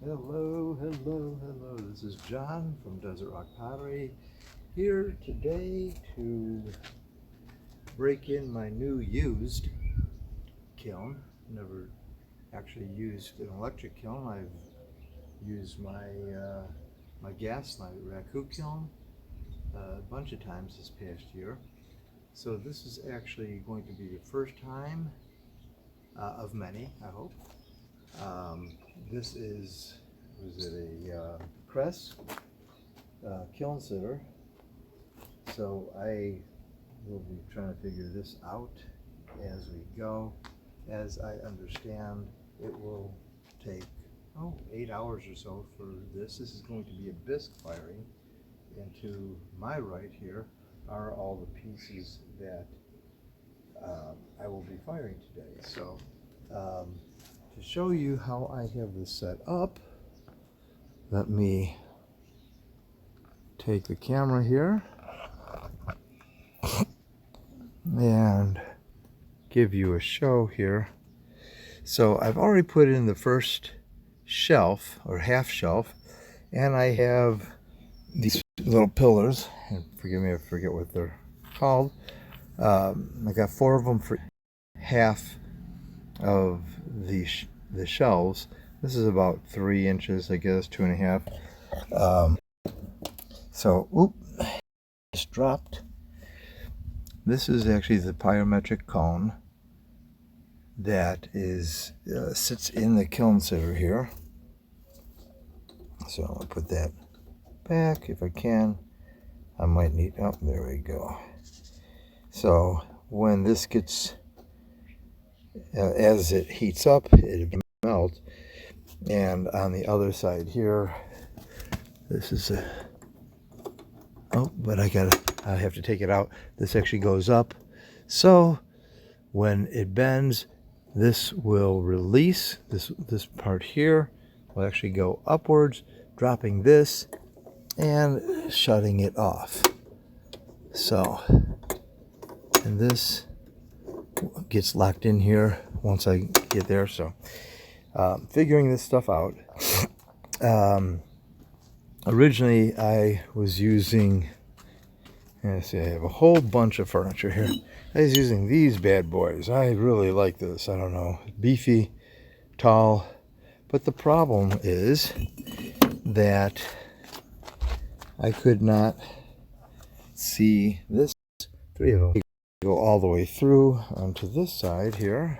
Hello, hello, hello. This is John from Desert Rock Pottery, here today to break in my new used kiln. Never actually used an electric kiln. I've used my gas, my raku kiln, a bunch of times this past year. So this is actually going to be the first time of many, I hope. This is, was it a Crest kiln sitter? So I will be trying to figure this out as we go. As I understand, it will take 8 hours or so for this. This is going to be a bisque firing, and to my right here are all the pieces that I will be firing today. So to show you how I have this set up, let me take the camera here and give you a show here. So I've already put in the first shelf or half shelf, and I have these little pillars, and forgive me, I forget what they're called. I got 4 of them for half of the shelves. This is about 3 inches, I guess, 2.5. So, oop, just dropped. This is actually the pyrometric cone that is sits in the kiln sitter here. So I'll put that back if I can. I might need, oh, there we go. So when this gets, as it heats up, it melts. And on the other side here, this is a, oh, but I have to take it out. This actually goes up. So when it bends, this will release, this part here will actually go upwards, dropping this and shutting it off. So, and this gets locked in here once I get there. So figuring this stuff out. Originally I was using, let's see, I have a whole bunch of furniture here. I was using these bad boys. I really like this. I don't know, beefy, tall. But the problem is that I could not see this. 3 of them go all the way through onto this side here.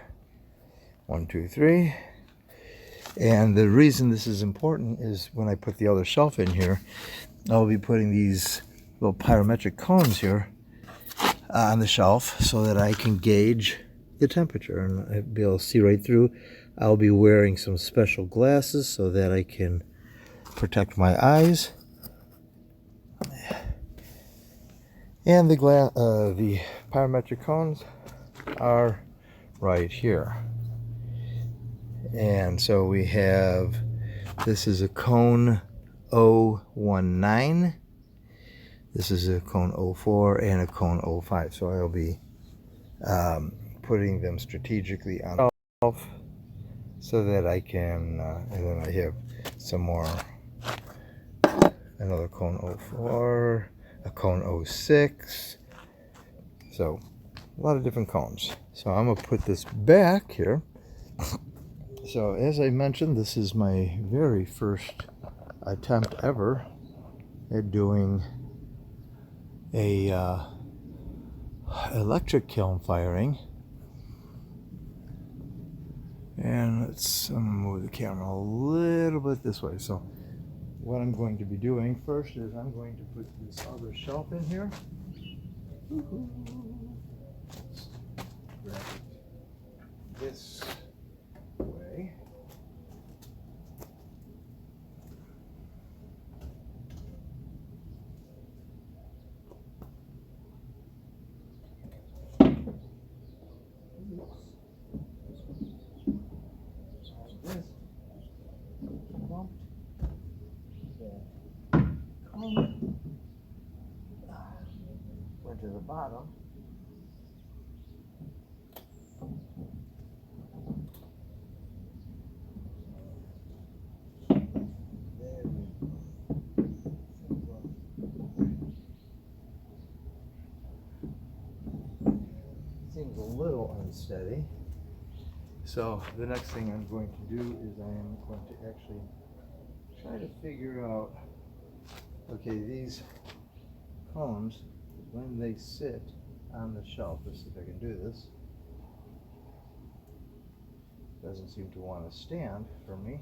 1, 2, 3. And the reason this is important is when I put the other shelf in here, I'll be putting these little pyrometric cones here on the shelf so that I can gauge the temperature and I'll be able to see right through. I'll be wearing some special glasses so that I can protect my eyes. And the pyrometric cones are right here. And so we have, this is a cone 019, this is a cone 04, and a cone 05. So I'll be putting them strategically on the shelf so that I can, and then I have some more, another cone 04, a cone 06. So a lot of different cones. So I'm going to put this back here. So as I mentioned, this is my very first attempt ever at doing a electric kiln firing. And I'm gonna move the camera a little bit this way. So what I'm going to be doing first is I'm going to put this other shelf in here. Let's grab it this way. Went to the bottom. seems a little unsteady. So the next thing I'm going to do is I am going to actually try to figure out, okay, these cones, when they sit on the shelf, let's see if I can do this. Doesn't seem to want to stand for me,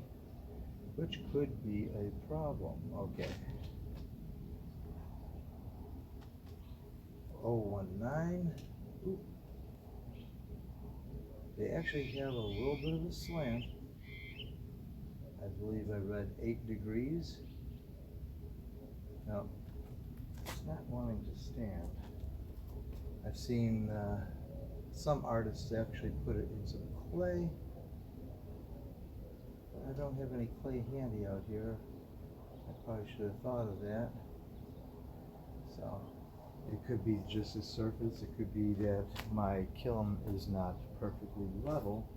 which could be a problem. Okay. 019. Ooh. They actually have a little bit of a slant. I believe I read 8 degrees. No, it's not wanting to stand. I've seen some artists actually put it in some clay. I don't have any clay handy out here. I probably should have thought of that. So it could be just a surface. It could be that my kiln is not perfectly level,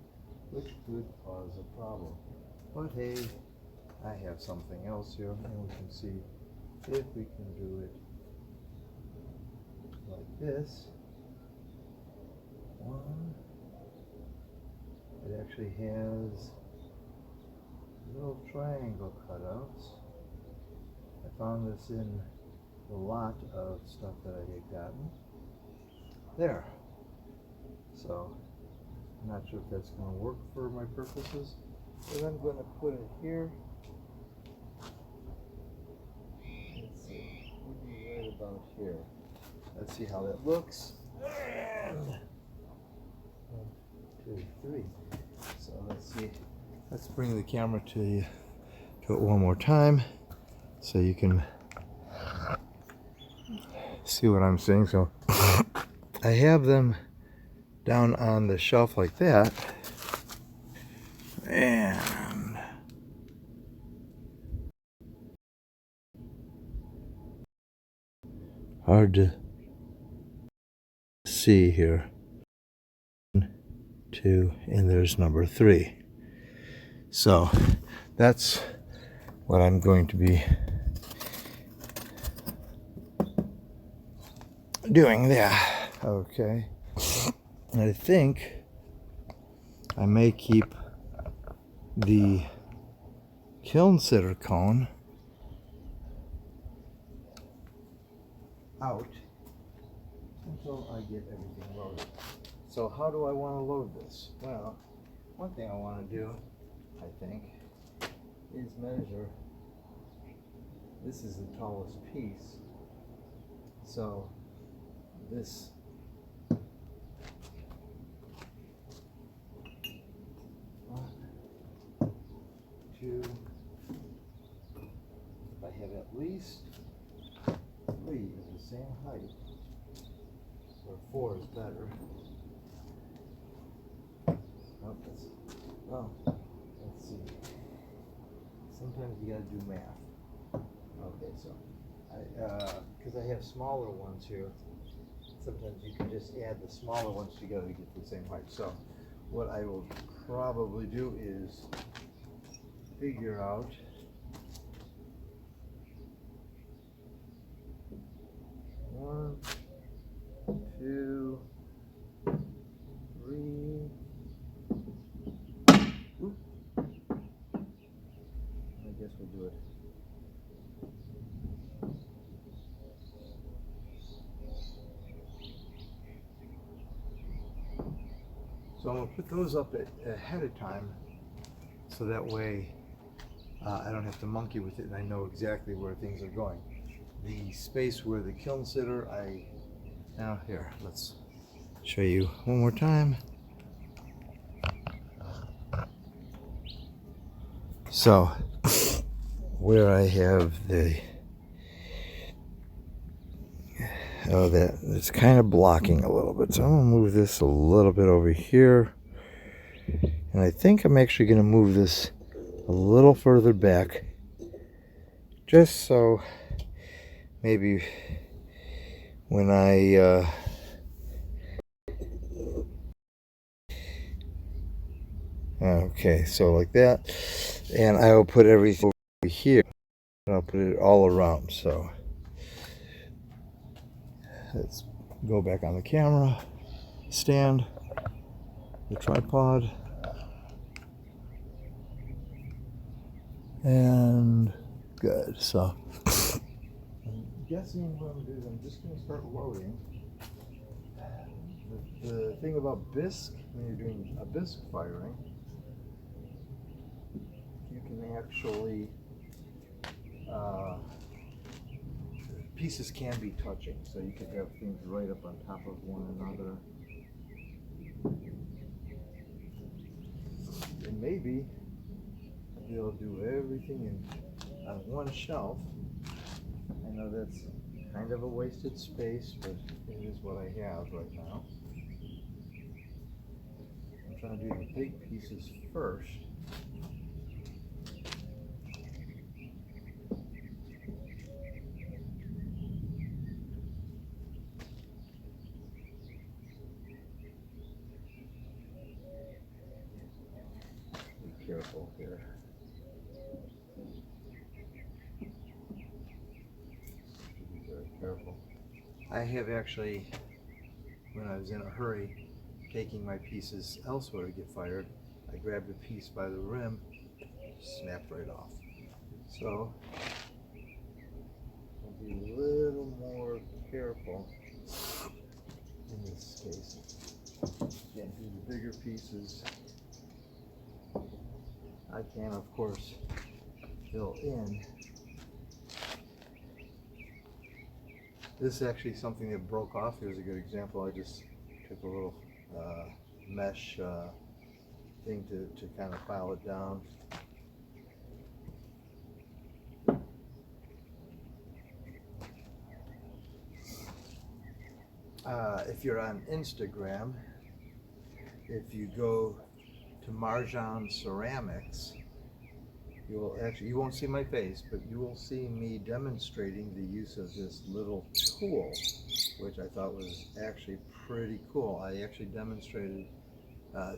which could cause a problem. But hey, I have something else here, and we can see if we can do it like this. One. It actually has little triangle cutouts. I found this in a lot of stuff that I had gotten. There. So I'm not sure if that's going to work for my purposes, but I'm going to put it here. Let's see, maybe right about here. Let's see how that looks. And 1, 2, 3. So let's see. Let's bring the camera to it one more time so you can see what I'm seeing. So I have them down on the shelf like that, and hard to see here. 1, 2, and there's number 3. So that's what I'm going to be doing there. Okay. And I think I may keep the kiln sitter cone out until I get everything loaded. So how do I want to load this? Well, one thing I want to do, I think, is measure. This is the tallest piece. So this two, if I have at least 3 of the same height, or 4 is better. Oh, let's see. Sometimes you gotta do math. Okay, so because I have smaller ones here, sometimes you can just add the smaller ones together to get the same height. So what I will probably do is figure out one, 2, 3. Oop. I guess we'll do it. So I'm going to put those up ahead of time, so that way I don't have to monkey with it and I know exactly where things are going. The space where the kiln sitter, now here, let's show you one more time. So where I have the, that it's kind of blocking a little bit, so I'm gonna move this a little bit over here, and I think I'm actually gonna move this a little further back, just so maybe when I okay, so like that, and I will put everything over here and I'll put it all around. So let's go back on the camera. stand, the tripod, and good. So I'm guessing what I'm doing, I'm just going to start loading. The thing about Bisque, when you're doing a Bisque firing, you can actually, pieces can be touching, so you could have things right up on top of one another. And maybe I'll be able to do everything on one shelf. I know that's kind of a wasted space, but it is what I have right now. I'm trying to do the big pieces first. Be careful here. Be very careful. I have actually, when I was in a hurry, taking my pieces elsewhere to get fired, I grabbed a piece by the rim, snapped right off. So I'll be a little more careful in this case. Can't do the bigger pieces. I can, of course, fill in. This is actually something that broke off. Here's a good example. I just took a little mesh thing to kind of file it down. If you're on Instagram, if you go to Marjan Ceramics, you won't see my face, but you will see me demonstrating the use of this little tool, which I thought was actually pretty cool. I actually demonstrated,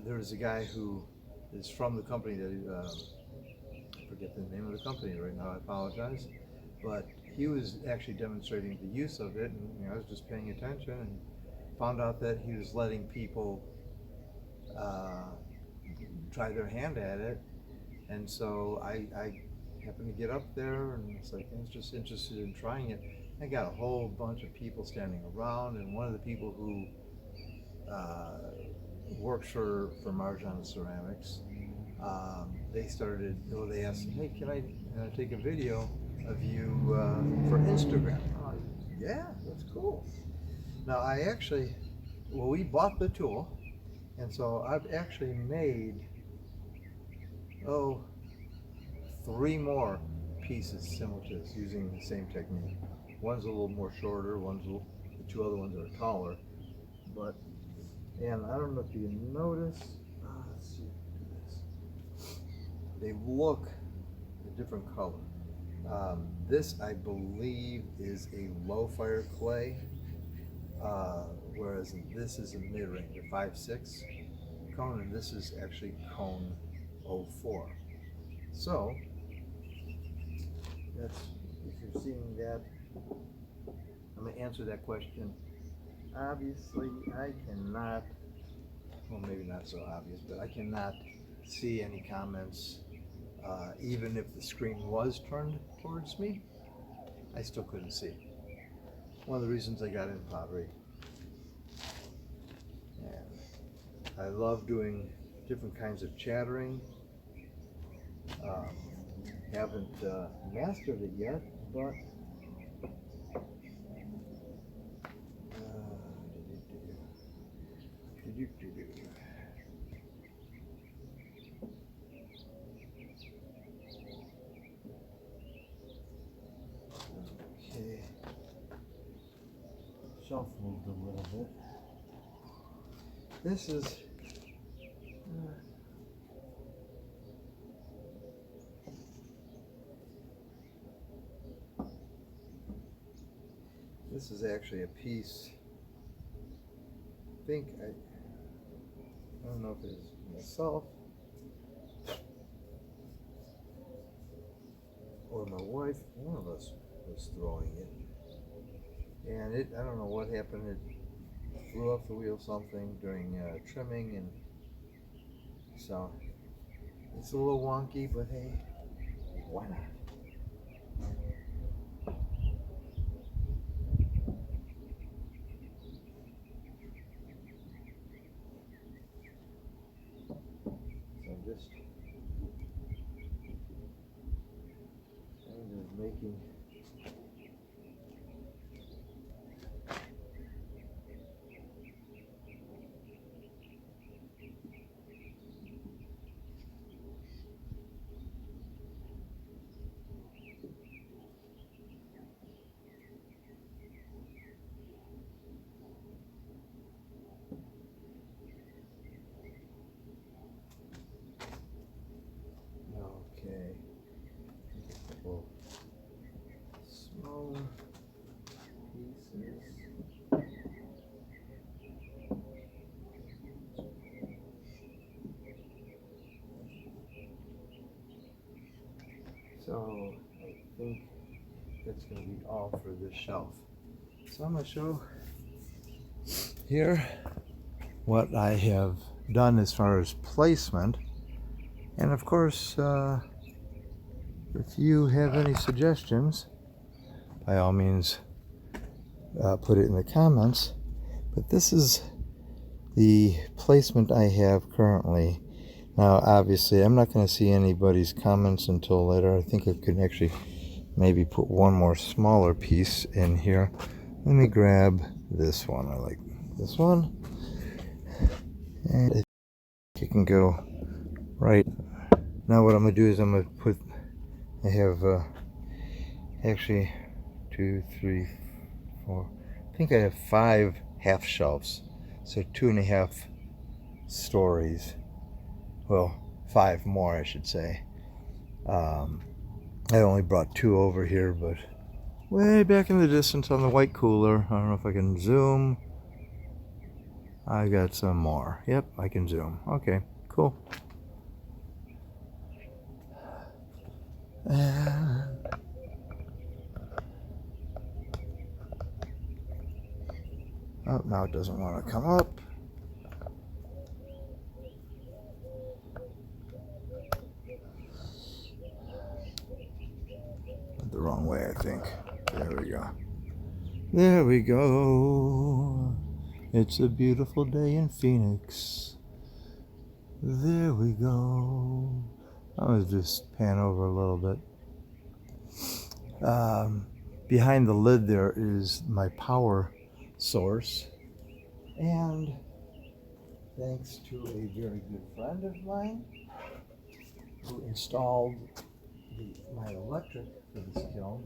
there was a guy who is from the company that, I forget the name of the company right now, I apologize, but he was actually demonstrating the use of it, and I was just paying attention and found out that he was letting people try their hand at it. And so I happened to get up there, and it's like I was just interested in trying it. I got a whole bunch of people standing around, and one of the people who works for Marjan Ceramics, they asked, hey, can I take a video of you for Instagram? I'm like, yeah, that's cool. Now we bought the tool, and so I've actually made, 3 more pieces similar to this using the same technique. One's a little more shorter, the 2 other ones are taller. And I don't know if you notice, let's see, do this. They look a different color. This, I believe, is a low fire clay, whereas this is a mid-range, a 5.6 cone, and this is actually cone 04. So, if you're seeing that, I'm going to answer that question. Obviously, I cannot, well, maybe not so obvious, but I cannot see any comments. Even if the screen was turned towards me, I still couldn't see. One of the reasons I got in pottery. And I love doing different kinds of chattering. Haven't mastered it yet, but okay, shelf moved a little bit. This is this is actually a piece. I don't know if it's myself or my wife. One of us was throwing it, and I don't know what happened. It flew off the wheel something during trimming, and so it's a little wonky, but hey, why not? So I'm just kind of making okay. A couple smaller pieces. So I think that's going to be all for this shelf. So I'm going to show here what I have done as far as placement. And of course, if you have any suggestions, by all means, put it in the comments. But this is the placement I have currently. Now, obviously, I'm not going to see anybody's comments until later. I think I could actually maybe put one more smaller piece in here. Let me grab this one. I like this one. And I think it can go right. Now what I'm going to do is I'm going to put, I have actually 2, 3, 4, I think I have 5 half shelves. So 2.5 stories. Well, 5 more, I should say. I only brought 2 over here, but way back in the distance on the white cooler, I don't know if I can zoom. I got some more. Yep, I can zoom. Okay, cool. And oh, now it doesn't want to come up. The wrong way, I think. There we go. There we go. It's a beautiful day in Phoenix. There we go. I'm going to just pan over a little bit. Behind the lid there is my power source. And thanks to a very good friend of mine who installed my electric for this kiln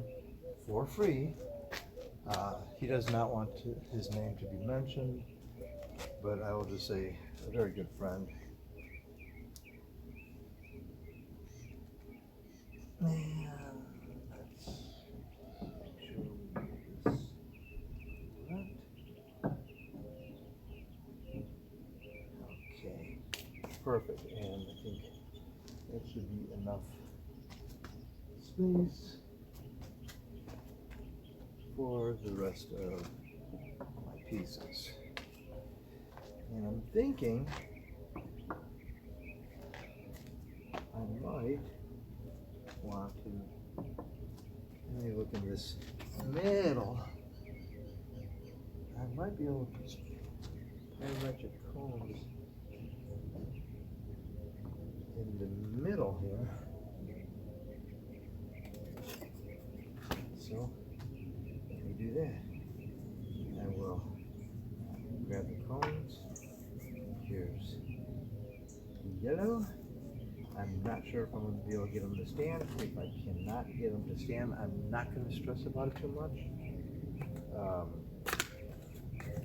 for free. He does not want his name to be mentioned, but I will just say a very good friend. And let's make sure we get this correct. Okay, perfect. And I think that should be enough space for the rest of my pieces. And I'm thinking I might want to, let me look in this middle. I might be able to put a bunch of cones in the middle here. So let me do that. I will grab the cones. Here's the yellow. I'm not sure if I'm going to be able to get them to stand. If I cannot get them to stand, I'm not going to stress about it too much.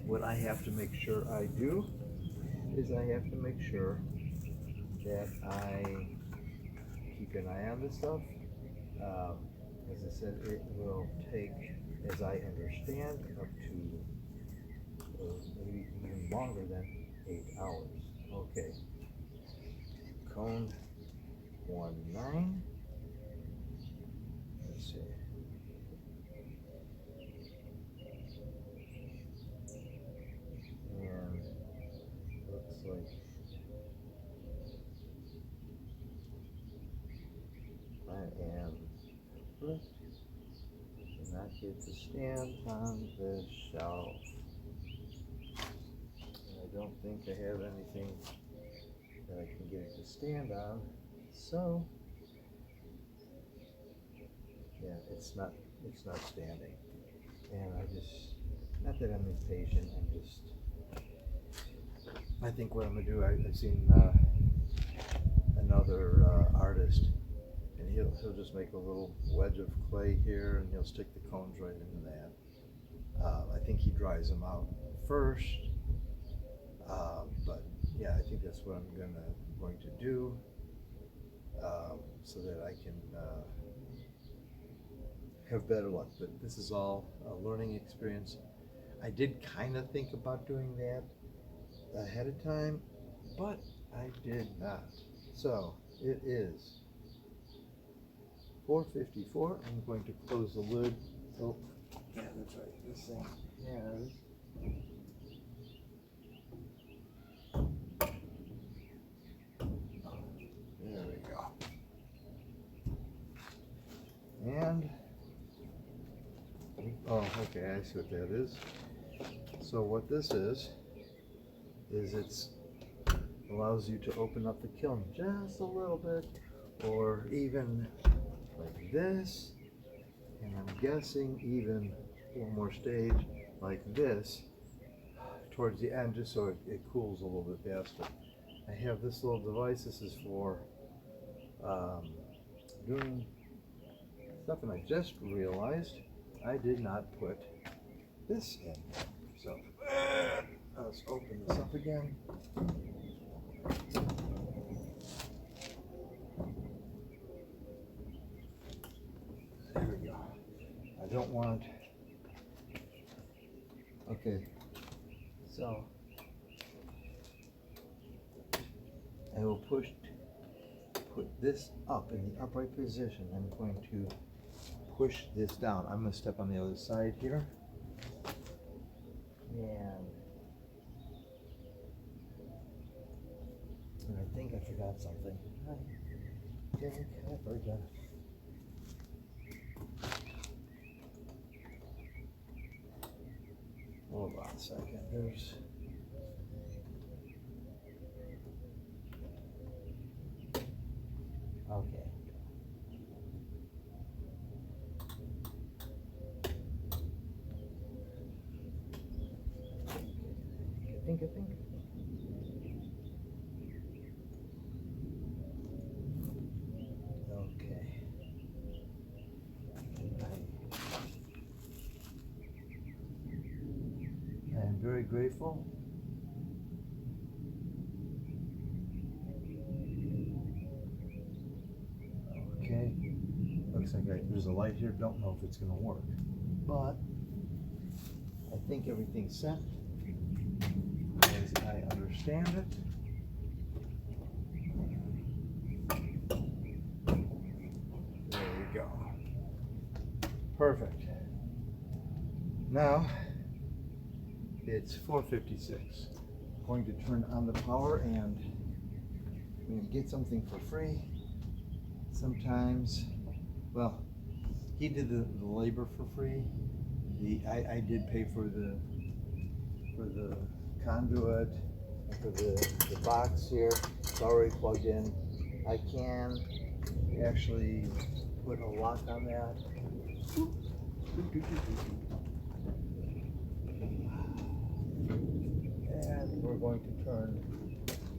What I have to make sure I do is I have to make sure that I keep an eye on this stuff. As I said, it will take, as I understand, up to maybe even longer than 8 hours. Okay. Cone 1-9. Let's see. it to stand on this shelf. And I don't think I have anything that I can get it to stand on. So, yeah, it's not standing. And not that I'm impatient, I think what I'm gonna do, I've seen another artist, and he'll just make a little wedge of clay here, and he'll stick the cones right into that. I think he dries them out first, but yeah, I think that's what I'm going to do, so that I can have better luck. But this is all a learning experience. I did kind of think about doing that ahead of time, but I did not. So it is 4:54. I'm going to close the lid. Oh, yeah, that's right. This thing has there we go. And oh, okay, I see what that is. So what this is it allows you to open up the kiln just a little bit, or even like this, and I'm guessing even one more stage like this towards the end, just so it cools a little bit faster. I have this little device. This is for doing stuff, and I just realized I did not put this in. So let's open this up again. There we go. I don't want, okay, so I will put this up in the upright position. I'm going to push this down. I'm going to step on the other side here. And I think I forgot something. I think I forgot. Hold on a second. There's okay. I think. Okay. I am very grateful. Okay. Looks like there's a light here. Don't know if it's going to work, but I think everything's set as I understand it. There we go. Perfect. Now it's 4:56. I'm going to turn on the power, and when you get something for free, sometimes, well, he did the labor for free. I did pay for the conduit, for the box here. It's already plugged in. I can actually put a lock on that. And we're going to turn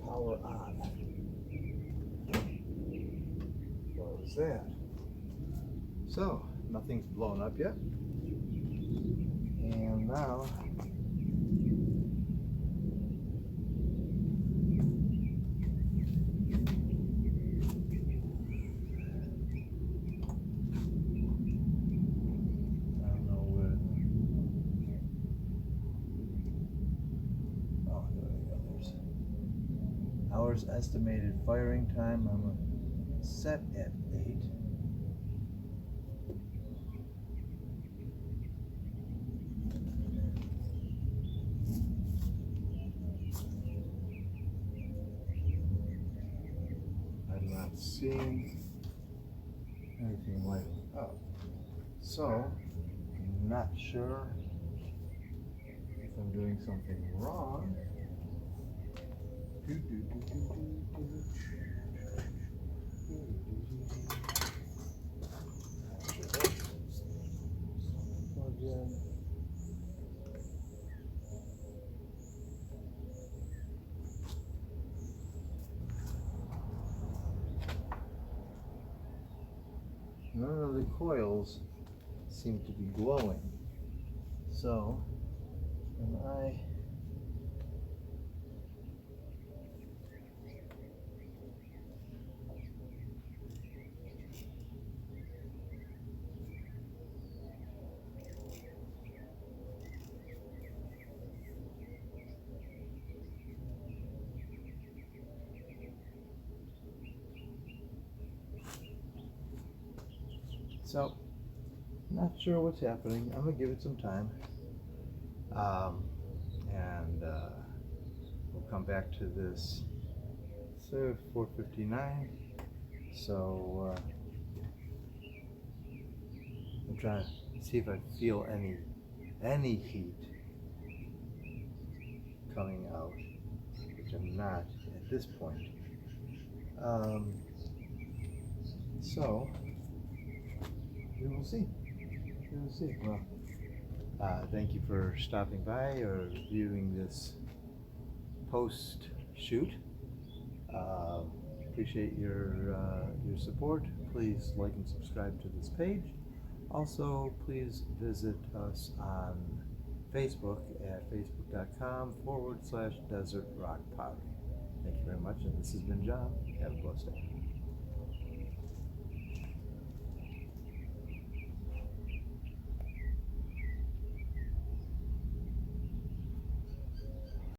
power on. What was that? So, nothing's blown up yet. And now, hours estimated firing time. I'm set at 8. I'm not seeing anything light up. So I'm not sure if I'm doing something wrong. Plug in. None of the coils seem to be glowing. So, am I so not sure what's happening. I'm gonna give it some time, and we'll come back to this. So 4:59. So I'm trying to see if I feel any heat coming out, which I'm not at this point. So we will see. We will see. Well, thank you for stopping by or viewing this post shoot. Appreciate your support. Please like and subscribe to this page. Also, please visit us on Facebook at facebook.com/Desert Rock Pottery. Thank you very much, and this has been John. Have a blessed day.